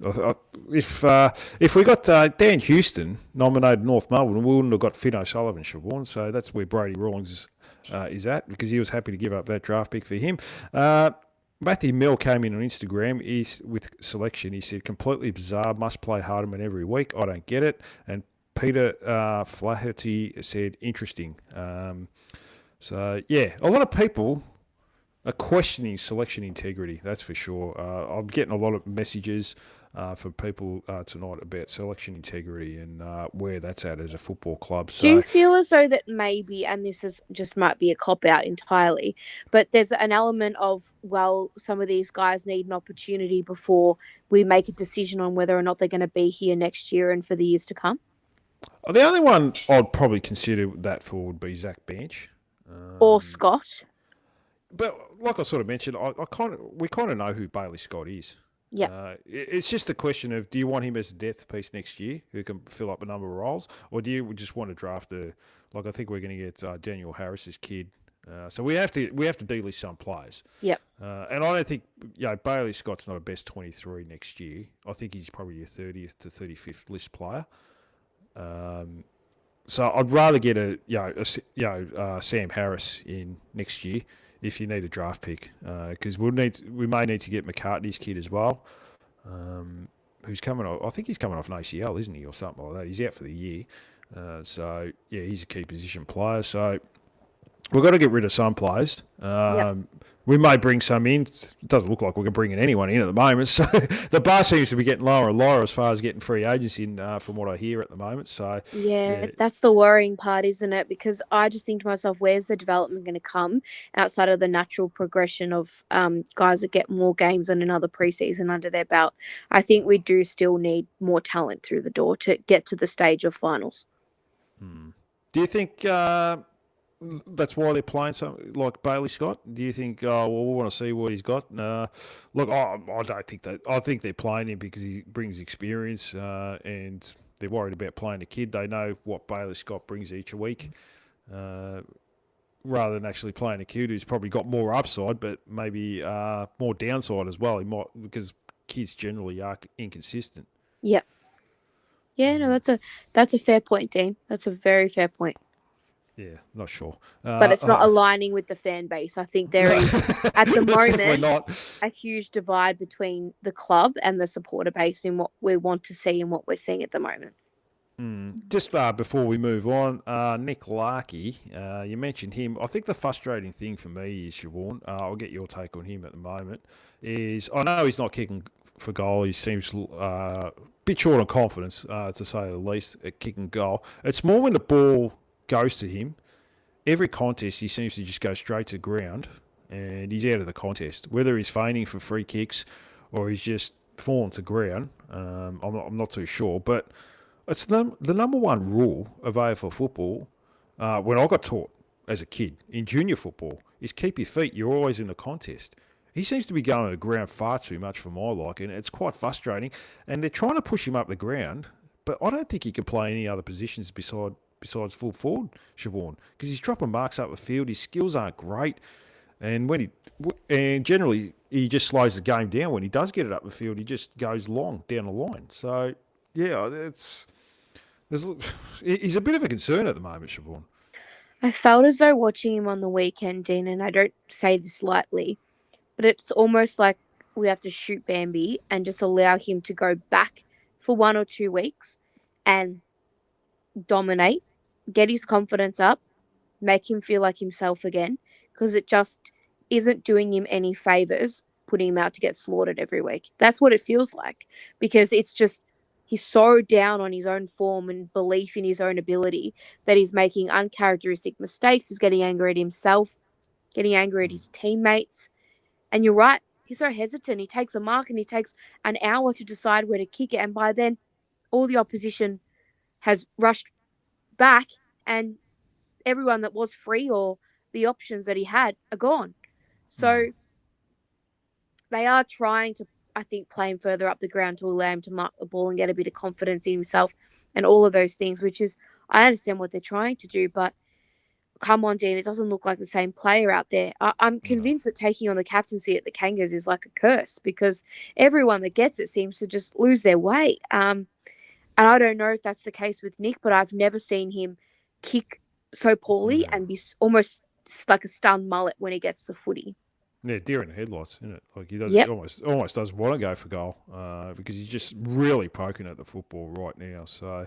know. If we got Dan Houston nominated North Melbourne, we wouldn't have got Finn O'Sullivan, Siobhan. So that's where Brady Rawlings is at, because he was happy to give up that draft pick for him. Matthew Mill came in on Instagram with selection. He said, completely bizarre, must play Hardiman every week. I don't get it. And Peter Flaherty said, interesting. So, yeah, a lot of people are questioning selection integrity, that's for sure. I'm getting a lot of messages from people tonight about selection integrity and where that's at as a football club. So, Do you feel as though that maybe, and this is just might be a cop out entirely, but there's an element of, well, some of these guys need an opportunity before we make a decision on whether or not they're going to be here next year and for the years to come? the only one I'd probably consider that for would be Zach Bench. Or Scott? But like I sort of mentioned, we kind of know who Bailey Scott is. Yeah. It's just a question of, do you want him as a depth piece next year who can fill up a number of roles, or do you just want to draft I think we're going to get Daniel Harris's kid. So we have to delist some players. Yep. And I don't think Bailey Scott's not a best 23 next year. I think he's probably your 30th to 35th list player. So I'd rather get Sam Harris in next year if you need a draft pick, because we may need to get McCartney's kid as well, who's coming off. I think he's coming off an ACL, isn't he, or something like that. He's out for the year. So yeah, he's a key position player. So we've got to get rid of some players. We may bring some in. It doesn't look like we're bringing anyone in at the moment. So the bar seems to be getting lower and lower as far as getting free agents in, from what I hear at the moment. So yeah, that's the worrying part, isn't it? Because I just think to myself, where's the development going to come outside of the natural progression of guys that get more games and another preseason under their belt? I think we do still need more talent through the door to get to the stage of finals. Do you think that's why they're playing something like Bailey Scott? Do you think, we want to see what he's got? Look, I don't think that. I think they're playing him because he brings experience, and they're worried about playing a kid. They know what Bailey Scott brings each week, rather than actually playing a kid who's probably got more upside, but maybe more downside as well. He might, because kids generally are inconsistent. Yep. Yeah, no, that's a fair point, Dean. That's a very fair point. Yeah, not sure. But it's not aligning with the fan base. I think there is, at the moment, a huge divide between the club and the supporter base in what we want to see and what we're seeing at the moment. Just before we move on, Nick Larkey, you mentioned him. I think the frustrating thing for me is, Siobhan, I'll get your take on him at the moment, is I know he's not kicking for goal. He seems a bit short on confidence, to say the least, at kicking goal. It's more when the ball goes to him. Every contest, he seems to just go straight to ground, and he's out of the contest. Whether he's feigning for free kicks or he's just fallen to ground, I'm not too sure. But it's the number one rule of AFL football, when I got taught as a kid in junior football, is keep your feet. You're always in the contest. He seems to be going to the ground far too much for my liking. It's quite frustrating. And they're trying to push him up the ground, but I don't think he can play any other positions besides full forward, Siobhan, because he's dropping marks up the field. His skills aren't great, and generally he just slows the game down. When he does get it up the field, he just goes long down the line. So yeah, he's a bit of a concern at the moment, Siobhan. I felt as though watching him on the weekend, Dean, and I don't say this lightly, but it's almost like we have to shoot Bambi and just allow him to go back for 1 or 2 weeks and dominate, get his confidence up, make him feel like himself again, because it just isn't doing him any favours putting him out to get slaughtered every week. That's what it feels like, because it's just he's so down on his own form and belief in his own ability that he's making uncharacteristic mistakes. He's getting angry at himself, getting angry at his teammates. And you're right, he's so hesitant. He takes a mark and he takes an hour to decide where to kick it. And by then, all the opposition has rushed back and everyone that was free or the options that he had are gone. So they are trying to, I think, play him further up the ground to allow him to mark the ball and get a bit of confidence in himself and all of those things, which is, I understand what they're trying to do, but come on, Dean, it doesn't look like the same player out there. I'm convinced that taking on the captaincy at the Kangas is like a curse, because everyone that gets it seems to just lose their way. And I don't know if that's the case with Nick, but I've never seen him kick so poorly and be almost like a stunned mullet when he gets the footy. Yeah, deer in the headlights, isn't it? Like he does, Yep. almost doesn't want to go for goal because he's just really poking at the football right now. So,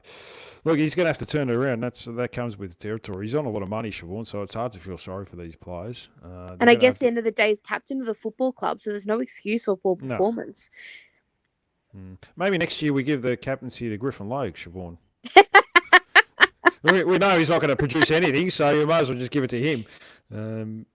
look, he's going to have to turn it around. That comes with the territory. He's on a lot of money, Siobhan, so it's hard to feel sorry for these players. And I guess at the end of the day, he's captain of the football club, so there's no excuse for poor No. performance. Maybe next year we give the captaincy to Griffin Logue, Siobhan. we know he's not going to produce anything, so you might as well just give it to him.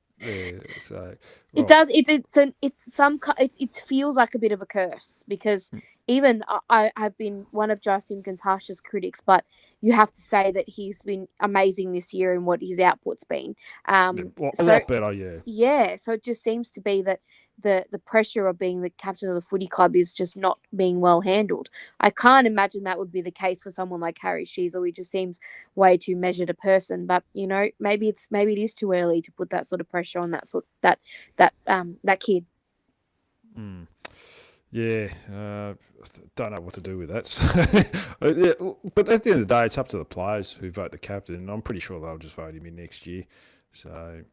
So it does. It feels like a bit of a curse, because even I have been one of Jasim Gantash's critics, but you have to say that he's been amazing this year in what his output's been. a lot better, yeah. Yeah, so it just seems to be that the pressure of being the captain of the footy club is just not being well handled. I can't imagine that would be the case for someone like Harry Sheezel. He just seems way too measured a person. But maybe it is too early to put that sort of pressure on that kid. Yeah, don't know what to do with that. But at the end of the day, it's up to the players who vote the captain, and I'm pretty sure they'll just vote him in next year. So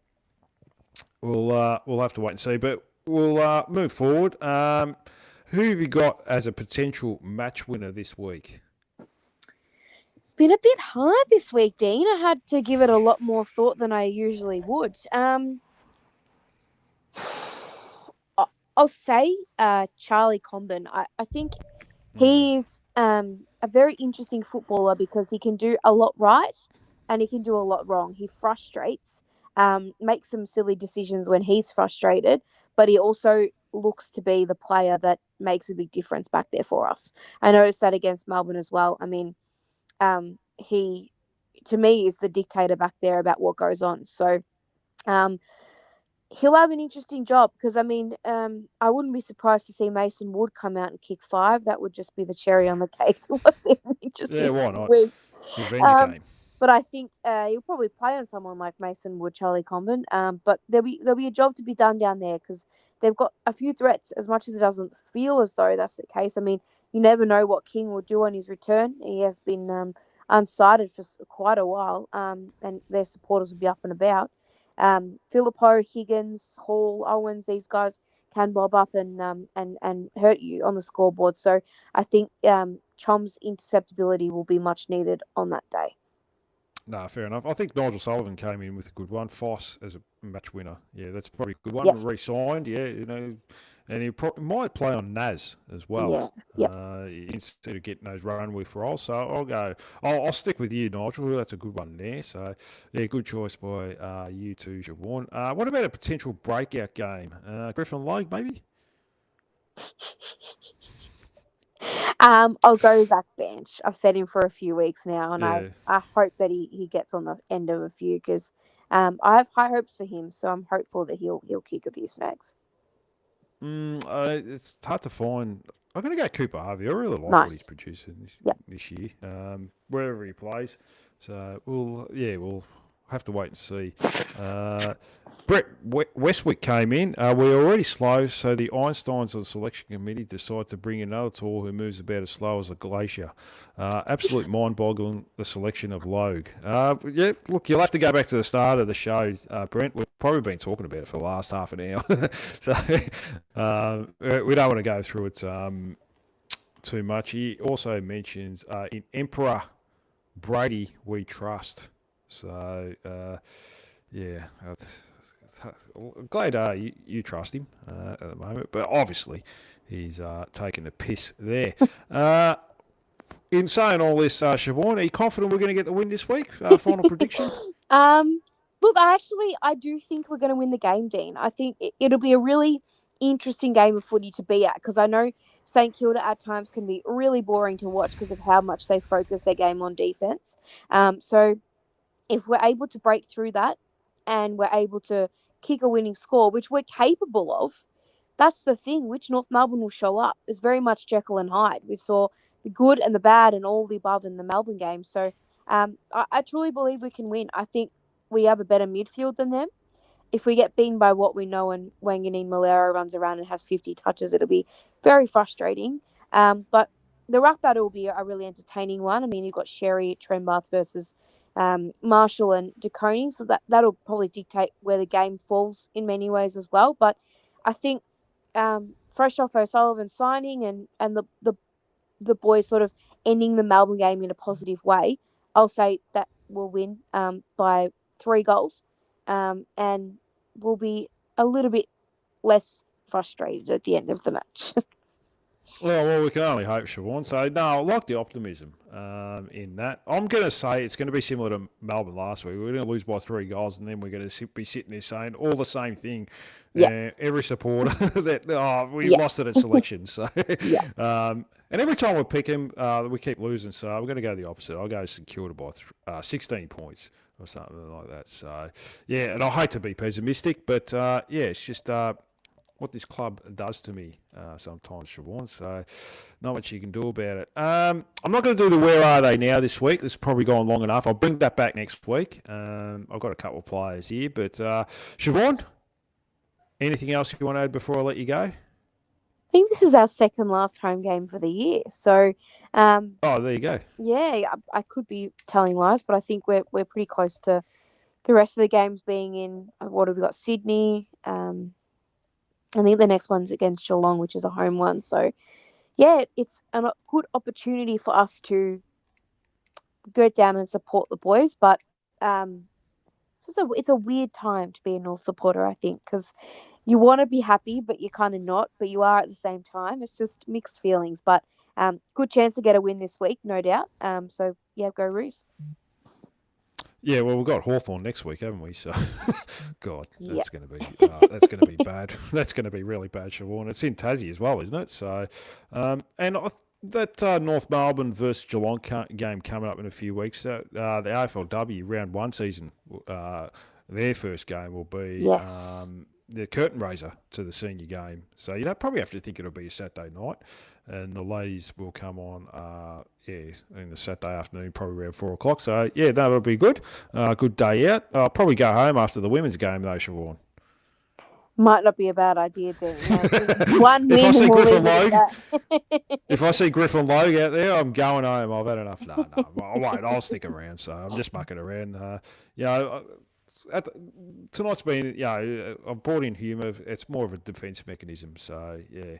we'll have to wait and see. But we'll move forward. Who have you got as a potential match winner this week? It's been a bit hard this week, Dean. I had to give it a lot more thought than I usually would. I'll say Charlie Comben. I think he's a very interesting footballer because he can do a lot right and he can do a lot wrong. He frustrates, makes some silly decisions when he's frustrated, but he also looks to be the player that makes a big difference back there for us. I noticed that against Melbourne as well. I mean, he, to me, is the dictator back there about what goes on. So, he'll have an interesting job because, I mean, I wouldn't be surprised to see Mason Wood come out and kick 5. That would just be the cherry on the cake to what's been an interesting why not? weeks. Revenge game. But I think he'll probably play on someone like Mason Wood, Charlie Comben. But there'll be a job to be done down there because they've got a few threats, as much as it doesn't feel as though that's the case. I mean, you never know what King will do on his return. He has been unsighted for quite a while, and their supporters will be up and about. Phillippo, Higgins, Hall, Owens, these guys can bob up and hurt you on the scoreboard. So I think Chom's interceptability will be much needed on that day. No, fair enough. I think Nigel Sullivan came in with a good one. Foss as a match winner. Yeah, that's probably a good one. Yep. Re-signed, yeah, and he might play on Naz as well. Yeah. Instead of getting those run with roles. So I'll stick with you, Nigel. That's a good one there. So, yeah, good choice by you too, Siobhan. What about a potential breakout game? Griffin Logue, maybe? I'll go back bench. I've said him for a few weeks now, and Yeah. I hope that he gets on the end of a few because I have high hopes for him. So I'm hopeful that he'll kick a few snags. It's hard to find. I'm going to go Cooper Harvey. I really like what he's producing this year, wherever he plays. So we'll have to wait and see. Brett Westwick came in. We're already slow, so the Einsteins of the selection committee decide to bring in another tall who moves about as slow as a glacier. Absolute mind-boggling, the selection of Logue. Look, you'll have to go back to the start of the show, Brent. We've probably been talking about it for the last half an hour. So we don't want to go through it too much. He also mentions in Emperor Brady we trust. So, glad you trust him at the moment, but obviously he's taking the piss there. In saying all this, Siobhan, are you confident we're going to get the win this week? Final prediction? Look, I do think we're going to win the game, Dean. I think it'll be a really interesting game of footy to be at, because I know St Kilda at times can be really boring to watch because of how much they focus their game on defense. So if we're able to break through that and we're able to kick a winning score, which we're capable of, that's the thing. Which North Melbourne will show up is very much Jekyll and Hyde. We saw the good and the bad and all the above in the Melbourne game. So I truly believe we can win. I think we have a better midfield than them. If we get beaten by what we know and Wanganeen Malero runs around and has 50 touches, it'll be very frustrating. But the ruck battle will be a really entertaining one. I mean, you've got Sherry Trembath versus Marshall and DeConing, so that'll probably dictate where the game falls in many ways as well. But I think fresh off O'Sullivan signing and the boys sort of ending the Melbourne game in a positive way, I'll say that we'll win by 3 goals, and we'll be a little bit less frustrated at the end of the match. Well, we can only hope, Siobhan. So, no, I like the optimism in that. I'm going to say it's going to be similar to Melbourne last week. We're going to lose by 3 goals, and then we're going to be sitting there saying all the same thing. Yeah. Every supporter that we lost it at selection. So, and every time we pick him, we keep losing. So we're going to go the opposite. I'll go St Kilda by 16 points or something like that. So, yeah, and I hate to be pessimistic, but it's just what this club does to me sometimes, Siobhan. So not much you can do about it. I'm not going to do the Where Are They Now this week. This has probably gone long enough. I'll bring that back next week. I've got a couple of players here. But Siobhan, anything else you want to add before I let you go? I think this is our second last home game for the year. So, there you go. Yeah, I could be telling lies, but I think we're pretty close to the rest of the games being in, what have we got, Sydney, I think the next one's against Geelong, which is a home one. So, yeah, it's a good opportunity for us to go down and support the boys. But it's a weird time to be a North supporter, I think, because you want to be happy, but you're kind of not. But you are at the same time. It's just mixed feelings. But good chance to get a win this week, no doubt. So, yeah, go Roos. Yeah, well, we've got Hawthorn next week, haven't we? So, God, that's going to be bad. That's going to be really bad, Siobhan. It's in Tassie as well, isn't it? So, that North Melbourne versus Geelong game coming up in a few weeks. The AFLW Round 1 season, their first game will be the curtain raiser to the senior game. So you probably have to think it'll be a Saturday night, and the ladies will come on in the Saturday afternoon, probably around 4 o'clock. So that'll be good. Good day out. I'll probably go home after the women's game though, Siobhan. Might not be a bad idea, Dean. One win. If I see Griffin Logue out there, I'm going home. I've had enough. No, I won't. I'll stick around. So I'm just mucking around. Tonight's been, I've brought in humour. It's more of a defence mechanism. So, yeah.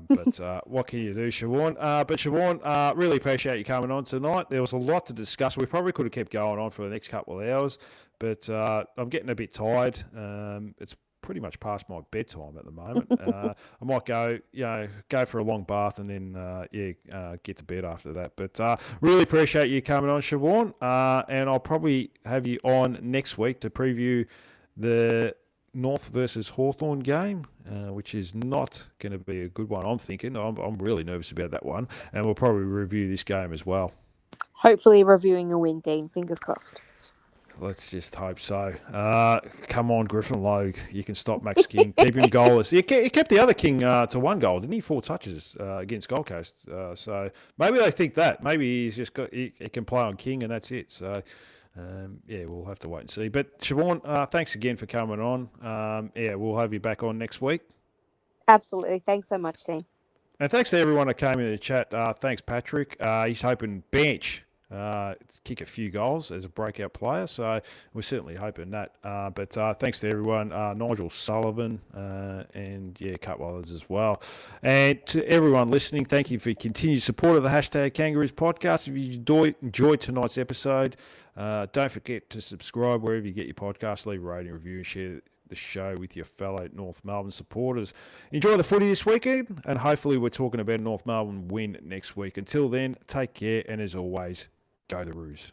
But what can you do, Siobhan? But Siobhan, really appreciate you coming on tonight. There was a lot to discuss. We probably could have kept going on for the next couple of hours, but I'm getting a bit tired. It's pretty much past my bedtime at the moment. I might go for a long bath and then get to bed after that. But really appreciate you coming on, Siobhan. And I'll probably have you on next week to preview the North versus Hawthorn game, which is not going to be a good one. I'm thinking. I'm really nervous about that one, and we'll probably review this game as well. Hopefully, reviewing a win, Dean. Fingers crossed. Let's just hope so. Come on, Griffin Logue. You can stop Max King. Keep him goalless. He kept the other King to 1 goal, didn't he? 4 touches against Gold Coast. So maybe they think that. Maybe he's just he can play on King and that's it. So, we'll have to wait and see. But, Siobhan, thanks again for coming on. We'll have you back on next week. Absolutely. Thanks so much, Dean. And thanks to everyone that came in the chat. Thanks, Patrick. He's hoping bench. Kick a few goals as a breakout player, so we're certainly hoping that. But thanks to everyone, Nigel Sullivan, and a couple others as well. And to everyone listening, thank you for your continued support of the Hashtag Kangaroos podcast. If you enjoyed tonight's episode, don't forget to subscribe wherever you get your podcast, leave a rating, review, and share the show with your fellow North Melbourne supporters. Enjoy the footy this weekend, and hopefully we're talking about North Melbourne win next week. Until then, take care, and as always, go the Roos.